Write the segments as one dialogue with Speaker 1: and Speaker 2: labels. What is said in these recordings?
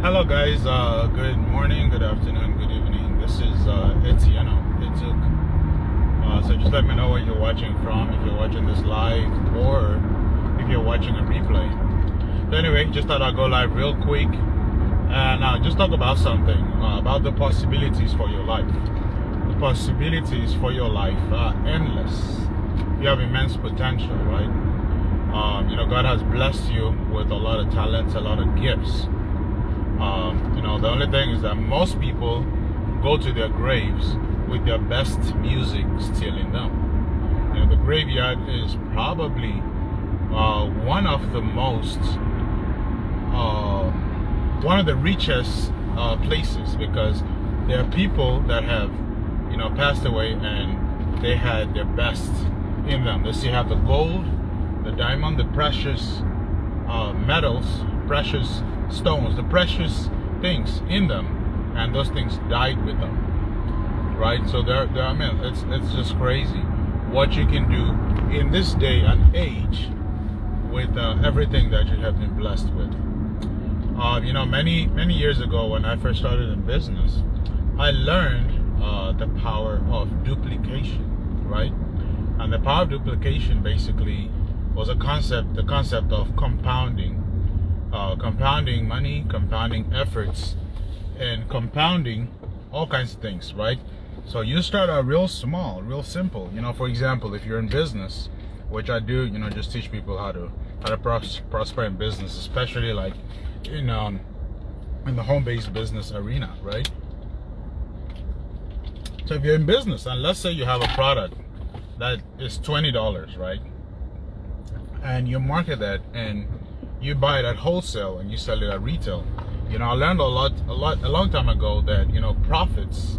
Speaker 1: Hello guys, good morning, good afternoon, good evening. This is Etieno Etuk. So just let me know where you're watching from, if you're watching this live or if you're watching a replay. So anyway, just thought I'd go live real quick and just talk about something, about the possibilities for your life. The possibilities for your life are endless. You have immense potential, right? God has blessed you with a lot of talents, a lot of gifts. The only thing is that most people go to their graves with their best music still in them. The graveyard is probably one of the one of the richest places, because there are people that have, passed away and they had their best in them. They still have the gold, the diamond, the precious metals, precious stones, the precious things in them, and those things died with them, right? So it's just crazy what you can do in this day and age with everything that you have been blessed with. Many years ago, when I first started in business, I learned the power of duplication, right? And the power of duplication basically was the concept of compounding money, compounding efforts, and compounding all kinds of things, right? So you start out real small, real simple. For example, if you're in business, which I do, just teach people how to prosper in business, especially like in the home-based business arena, right? So if you're in business, and let's say you have a product that is $20, right? And you market that and you buy it at wholesale and you sell it at retail. I learned a long time ago that profits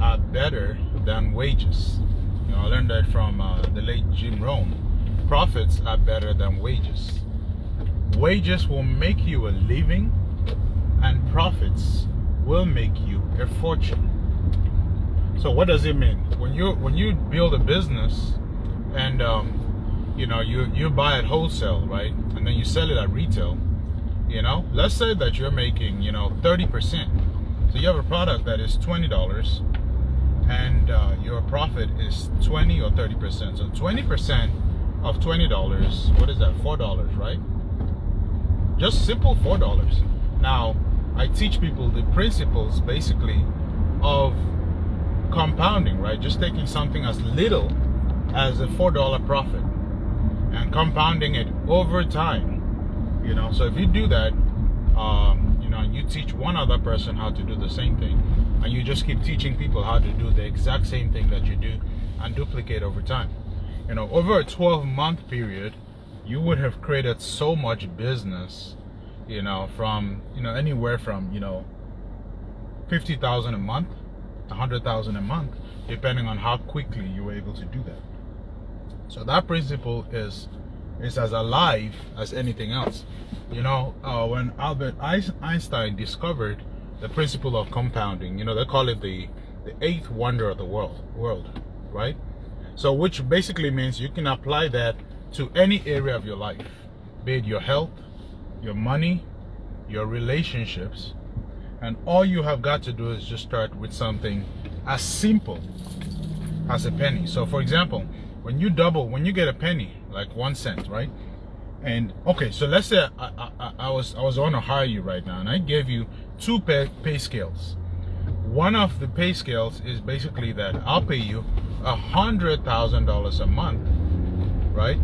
Speaker 1: are better than wages. I learned that from the late Jim Rohn. Profits are better than wages. Wages will make you a living, and profits will make you a fortune. So what does it mean when you build a business and you buy at wholesale, right? And then you sell it at retail. Let's say that you're making 30%. So you have a product that is $20 and your profit is 20 or 30%. So 20% of $20, what is that? $4, right? Just simple $4. Now I teach people the principles basically of compounding, right? Just taking something as little as a $4 profit and compounding it over time. So if you do that, you teach one other person how to do the same thing, and you just keep teaching people how to do the exact same thing that you do and duplicate over time. Over a 12-month period, you would have created so much business, from anywhere from 50,000 a month, 100,000 a month, depending on how quickly you were able to do that. So that principle is as alive as anything else. When Albert Einstein discovered the principle of compounding, they call it the eighth wonder of the world, right? So which basically means you can apply that to any area of your life, be it your health, your money, your relationships, and all you have got to do is just start with something as simple as a penny. So for example, when you get a penny, like 1 cent, right? And okay, so let's say I was on to hire you right now, and I gave you two pay scales. One of the pay scales is basically that I'll pay you $100,000 a month, right?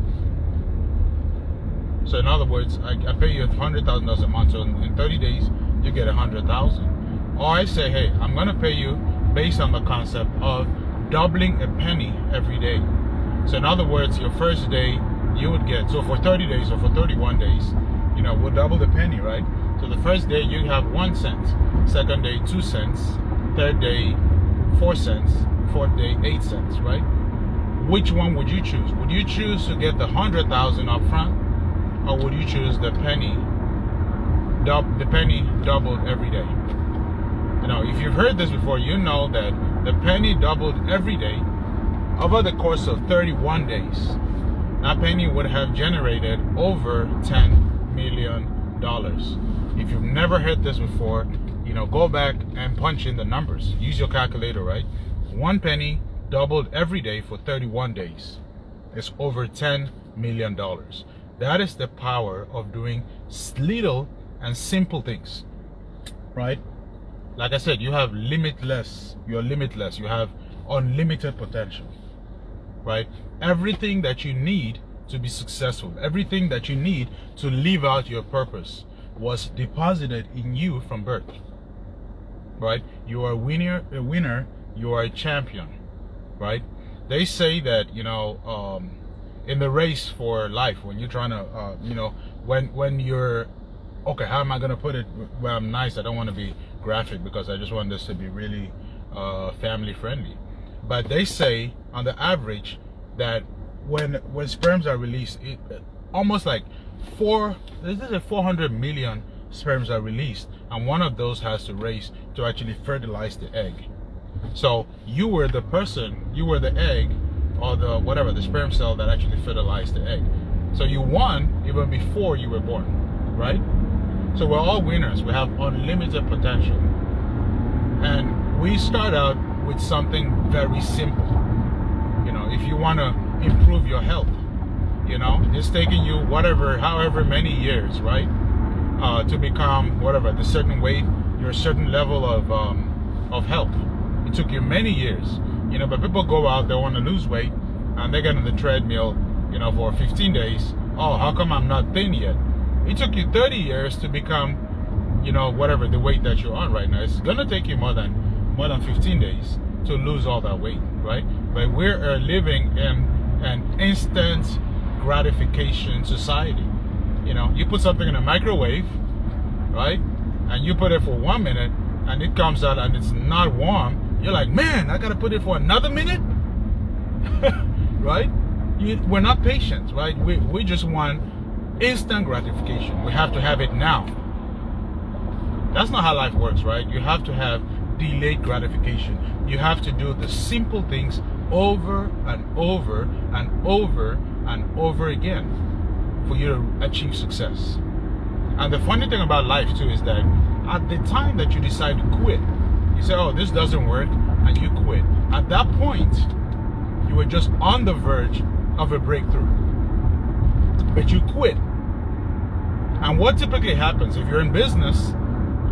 Speaker 1: So in other words, I pay you $100,000 a month. So in 30 days, you get 100,000. Or I say, hey, I'm gonna pay you based on the concept of doubling a penny every day. So in other words, your first day you would get, so for 30 days or for 31 days, we'll double the penny, right? So the first day you have 1 cent, second day 2 cents, third day 4 cents, fourth day 8 cents, right? Which one would you choose? Would you choose to get the 100,000 up front, or would you choose the penny doubled every day? If you've heard this before, you know that the penny doubled every day over the course of 31 days. That penny would have generated over $10 million If you've never heard this before, go back and punch in the numbers. Use your calculator, right? 1 penny doubled every day for 31 days. It's over $10 million. That is the power of doing little and simple things, right? Like I said, you have limitless. You're limitless. You have unlimited potential, right? Everything that you need to be successful, everything that you need to live out your purpose was deposited in you from birth, right? You are a winner, you are a champion, right? They say that, in the race for life, when you're trying to, when you're, okay, how am I going to put it where I'm nice? I don't want to be graphic because I just want this to be really family friendly. But they say on the average that when sperms are released, almost like 400 million sperms are released, and one of those has to race to actually fertilize the egg. So you were the egg, or the sperm cell that actually fertilized the egg. So you won even before you were born, right? So we're all winners. We have unlimited potential, and we start out with something very simple. If you want to improve your health, it's taking you however many years, right, to become the certain weight, your certain level of health. It took you many years, but people go out, they want to lose weight, and they get on the treadmill, for 15 days. Oh, how come I'm not thin yet? It took you 30 years to become, the weight that you're on right now. It's gonna take you more than 15 days to lose all that weight, right? But we're living in an instant gratification society. You put something in a microwave, right, and you put it for 1 minute, and it comes out and it's not warm. You're like, man, I gotta put it for another minute. Right? We're not patient, right? We just want instant gratification. We have to have it now. That's not how life works, right? You have to have delayed gratification. You have to do the simple things over and over and over and over again for you to achieve success. And the funny thing about life too is that at the time that you decide to quit, you say, oh, this doesn't work, and you quit. At that point, you were just on the verge of a breakthrough, but you quit. And what typically happens if you're in business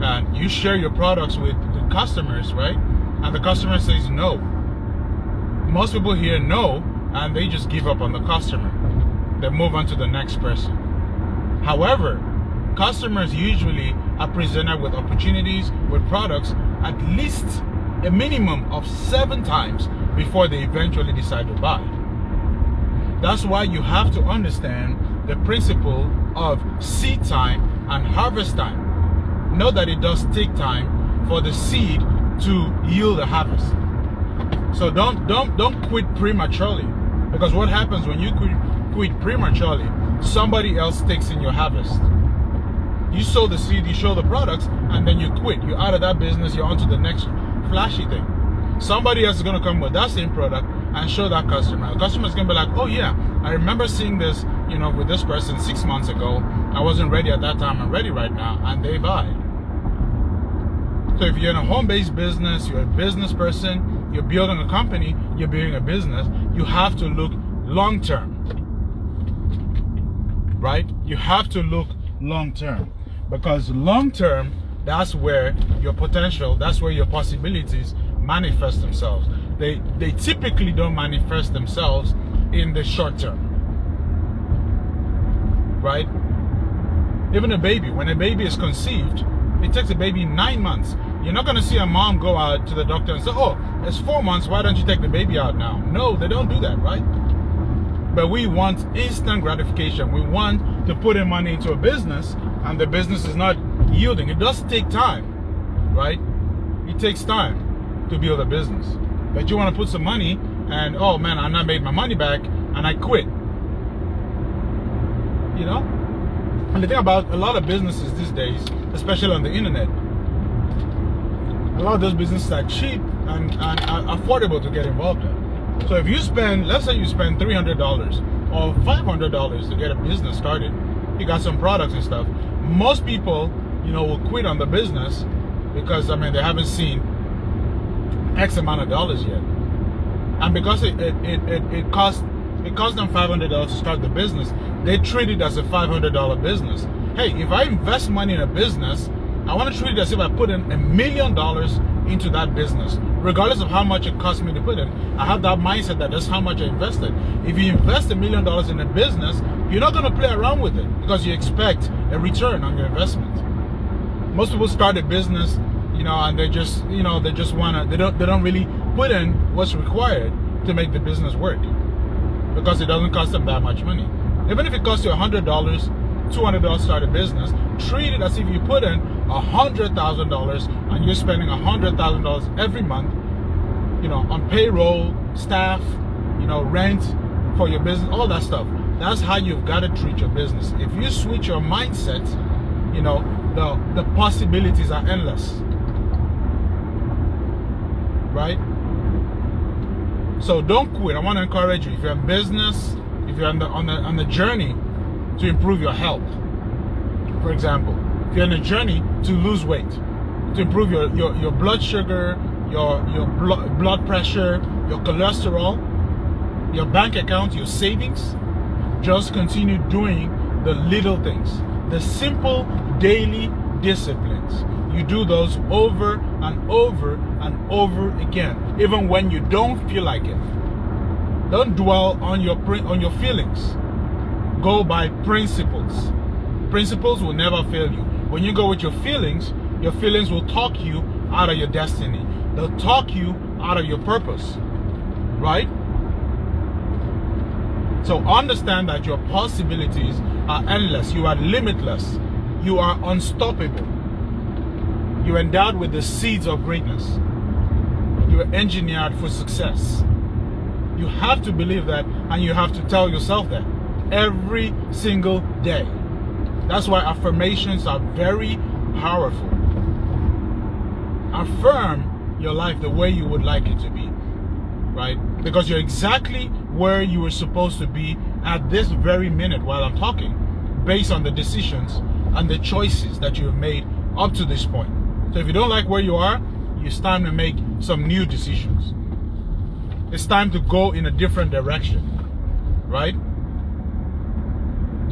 Speaker 1: and you share your products with the customers, right? And the customer says no. Most people hear no, and they just give up on the customer. They move on to the next person. However, customers usually are presented with opportunities, with products, at least a minimum of 7 times before they eventually decide to buy. That's why you have to understand the principle of seed time and harvest time. Know that it does take time for the seed to yield a harvest. So don't quit prematurely, because what happens when you quit prematurely, somebody else takes in your harvest. You sow the seed, you show the products, and then you quit. You're out of that business, you're on to the next flashy thing. Somebody else is going to come with that same product and show that customer. The customer's going to be like, oh yeah, I remember seeing this, with this person 6 months ago. I wasn't ready at that time, I'm ready right now, and they buy. So if you're in a home-based business, you're a business person, you're building a company, you're building a business, you have to look long-term, right? You have to look long-term, because long-term, that's where your potential, that's where your possibilities manifest themselves. They typically don't manifest themselves in the short term, right? Even a baby, when a baby is conceived, it takes a baby 9 months. You're not going to see a mom go out to the doctor and say, oh, it's 4 months, why don't you take the baby out now? No, they don't do that, right? But we want instant gratification. We want to put in money into a business, and the business is not yielding. It does take time, right? It takes time to build a business. But you want to put some money, and oh man, I not made my money back, and I quit. And the thing about a lot of businesses these days, especially on the internet, a lot of those businesses are cheap and affordable to get involved in. So if you spend, let's say you spend $300 or $500 to get a business started, you got some products and stuff, Most people, will quit on the business because they haven't seen X amount of dollars yet, and because it cost them $500 to start the business, they treat it as a $500 business. Hey, if I invest money in a business, I want to treat it as if I put in $1 million into that business, regardless of how much it cost me to put in. I have that mindset that that's how much I invested. If you invest $1 million in a business, you're not going to play around with it because you expect a return on your investment. Most people start a business, and they just want to, they don't really put in what's required to make the business work, because it doesn't cost them that much money. Even if it costs you $100, $200 to start a business, treat it as if you put in $100,000 and you're spending $100,000 every month, on payroll, staff, rent for your business, all that stuff. That's how you've got to treat your business. If you switch your mindset, the possibilities are endless, right? So don't quit. I want to encourage you. If you're in business, if you're on the journey to improve your health, for example, if you're on a journey to lose weight, to improve your blood sugar, your blood pressure, your cholesterol, your bank account, your savings, just continue doing the little things, the simple daily disciplines. You do those over and over and over again, even when you don't feel like it. Don't dwell on your feelings. Go by principles. Principles will never fail you. When you go with your feelings will talk you out of your destiny. They'll talk you out of your purpose, right? So understand that your possibilities are endless. You are limitless. You are unstoppable. You are endowed with the seeds of greatness. You are engineered for success. You have to believe that, and you have to tell yourself that every single day. That's why affirmations are very powerful. Affirm your life the way you would like it to be, right? Because you're exactly where you were supposed to be at this very minute while I'm talking, based on the decisions and the choices that you've made up to this point. So if you don't like where you are, it's time to make some new decisions. It's time to go in a different direction, right?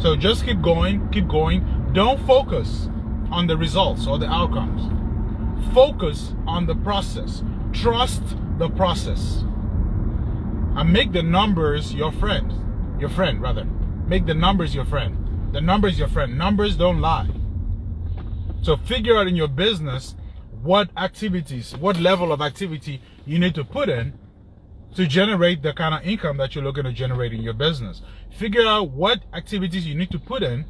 Speaker 1: So just keep going, keep going. Don't focus on the results or the outcomes. Focus on the process. Trust the process. And make the numbers your friend. Your friend, rather. Make the numbers your friend. The number is your friend. Numbers don't lie. So figure out in your business what activities, what level of activity you need to put in to generate the kind of income that you're looking to generate in your business. Figure out what activities you need to put in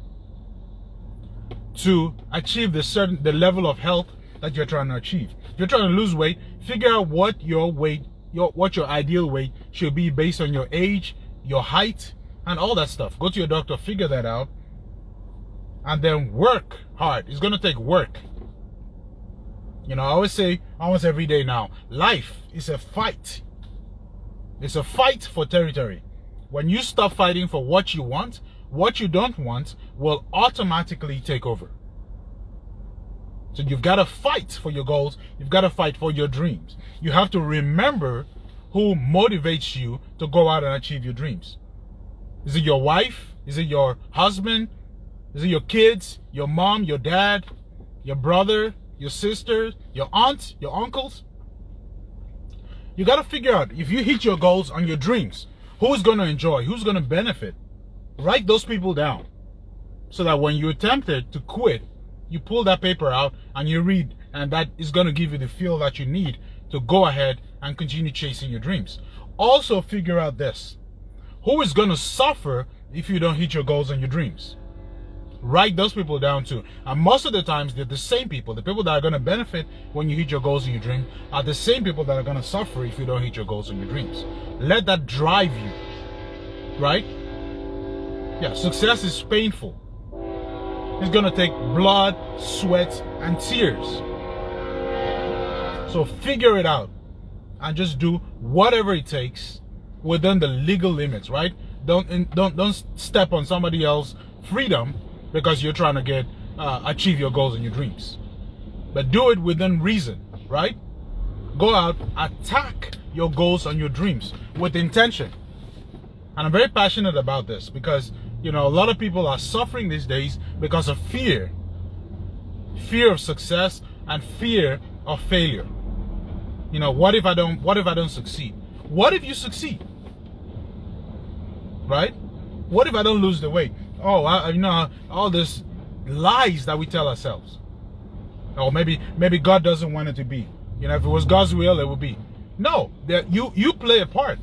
Speaker 1: to achieve the level of health that you're trying to achieve. If you're trying to lose weight, figure out what your ideal weight should be based on your age, your height, and all that stuff. Go to your doctor, figure that out, and then work hard. It's going to take work. I always say, almost every day now, life is a fight. It's a fight for territory. When you stop fighting for what you want, what you don't want will automatically take over. So you've got to fight for your goals. You've got to fight for your dreams. You have to remember who motivates you to go out and achieve your dreams. Is it your wife? Is it your husband? Is it your kids, your mom, your dad, your brother, your sister, your aunt, your uncles? You got to figure out, if you hit your goals on your dreams, who's going to enjoy, who's going to benefit. Write those people down so that when you're tempted to quit, you pull that paper out and you read, and that is going to give you the feel that you need to go ahead and continue chasing your dreams. Also figure out this: who is going to suffer if you don't hit your goals and your dreams? Write those people down too. And most of the times they're the same people. The people that are going to benefit when you hit your goals and your dream are the same people that are going to suffer if you don't hit your goals and your dreams. Let that drive you, right? Yeah, success is painful. It's going to take blood, sweat, and tears. So figure it out and just do whatever it takes within the legal limits, right? Don't step on somebody else's freedom because you're trying to get achieve your goals and your dreams. But do it within reason, right? Go out, attack your goals and your dreams with intention. And I'm very passionate about this because, you know, a lot of people are suffering these days because of fear. Fear of success and fear of failure. You know, what if I don't succeed? What if you succeed? Right? What if I don't lose the weight? Oh, you know, all this lies that we tell ourselves. Or maybe God doesn't want it to be. You know, if it was God's will, it would be. No, you play a part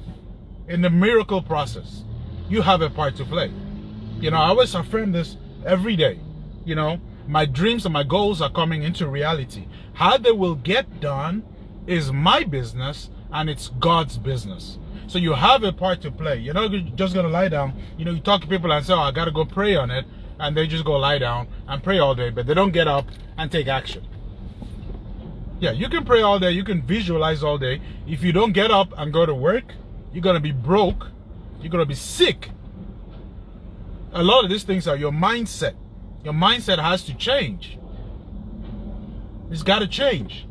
Speaker 1: in the miracle process. You have a part to play. You know, I always affirm this every day. You know, my dreams and my goals are coming into reality. How they will get done is my business and it's God's business. So you have a part to play. You're not just going to lie down. You know, you talk to people and say, oh, I got to go pray on it. And they just go lie down and pray all day, but they don't get up and take action. Yeah, you can pray all day. You can visualize all day. If you don't get up and go to work, you're going to be broke. You're going to be sick. A lot of these things are your mindset. Your mindset has to change. It's got to change.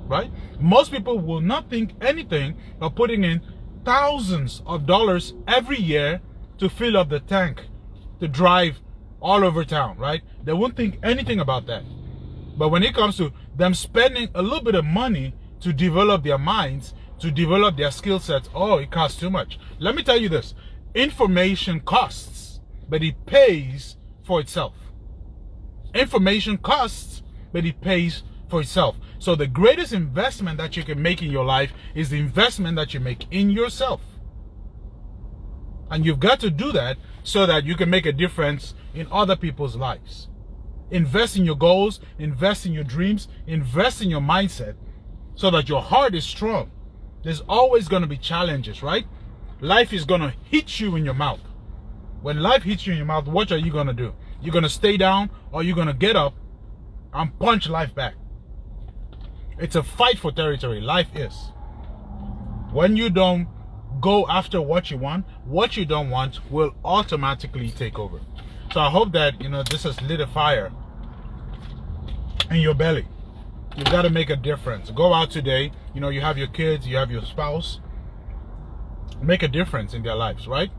Speaker 1: Right? Most people will not think anything of putting in thousands of dollars every year to fill up the tank, to drive all over town, right? They won't think anything about that. But when it comes to them spending a little bit of money to develop their minds, to develop their skill sets, oh, it costs too much. Let me tell you this. Information costs, but it pays for itself. Information costs, but it pays for itself. So the greatest investment that you can make in your life is the investment that you make in yourself. And you've got to do that so that you can make a difference in other people's lives. Invest in your goals, invest in your dreams, invest in your mindset so that your heart is strong. There's always going to be challenges, right? Life is going to hit you in your mouth. When life hits you in your mouth, what are you going to do? You're going to stay down or you're going to get up and punch life back. It's a fight for territory. Life is. When you don't go after what you don't want will automatically take over. So I hope that, you know, this has lit a fire in your belly. You've got to make a difference. Go out today. You know, you have your kids, you have your spouse. Make a difference in their lives, right?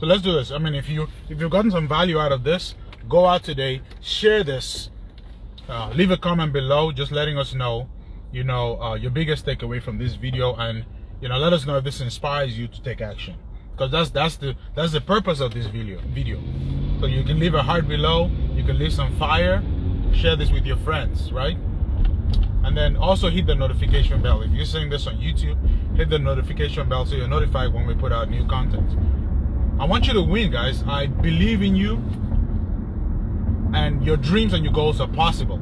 Speaker 1: So let's do this. I mean, if you've gotten some value out of this, go out today, share this, leave a comment below, just letting us know, you know, your biggest takeaway from this video, and you know, let us know if this inspires you to take action, because that's the purpose of this video. So you can leave a heart below, you can leave some fire, share this with your friends, right? And then also hit the notification bell. If you're seeing this on YouTube, hit the notification bell so you're notified when we put out new content. I want you to win, guys. I believe in you, and your dreams and your goals are possible.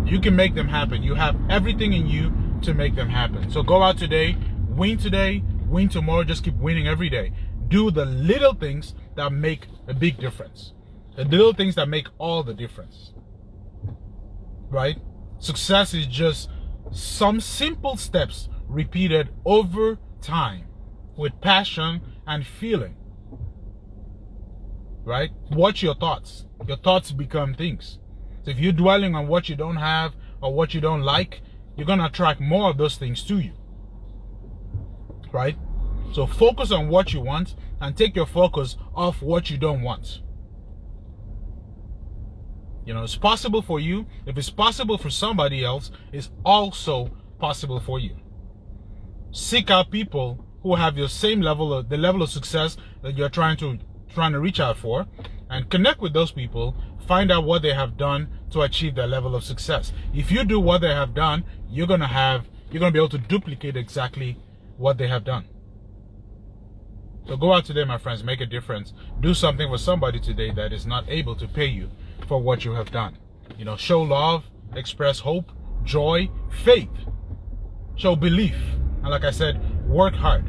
Speaker 1: You can make them happen. You have everything in you to make them happen. So go out today, win tomorrow, just keep winning every day. Do the little things that make a big difference. The little things that make all the difference. Right? Success is just some simple steps repeated over time with passion and feeling. Right? Watch your thoughts. Your thoughts become things. So if you're dwelling on what you don't have or what you don't like, you're going to attract more of those things to you. Right? So focus on what you want and take your focus off what you don't want. You know, it's possible for you. If it's possible for somebody else, it's also possible for you. Seek out people who have your same level of the level of success that you're trying to reach out for, and connect with those people. Find out what they have done to achieve that level of success. If you do what they have done, you're gonna be able to duplicate exactly what they have done. So go out today, my friends, make a difference. Do something for somebody today that is not able to pay you for what you have done. You know, show love, express hope, joy, faith, show belief, and like I said, work hard.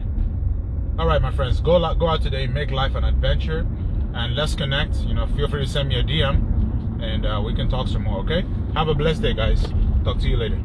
Speaker 1: All right, my friends, go out today, make life an adventure, and let's connect. You know, feel free to send me a DM, and we can talk some more. Okay? Have a blessed day, guys. Talk to you later.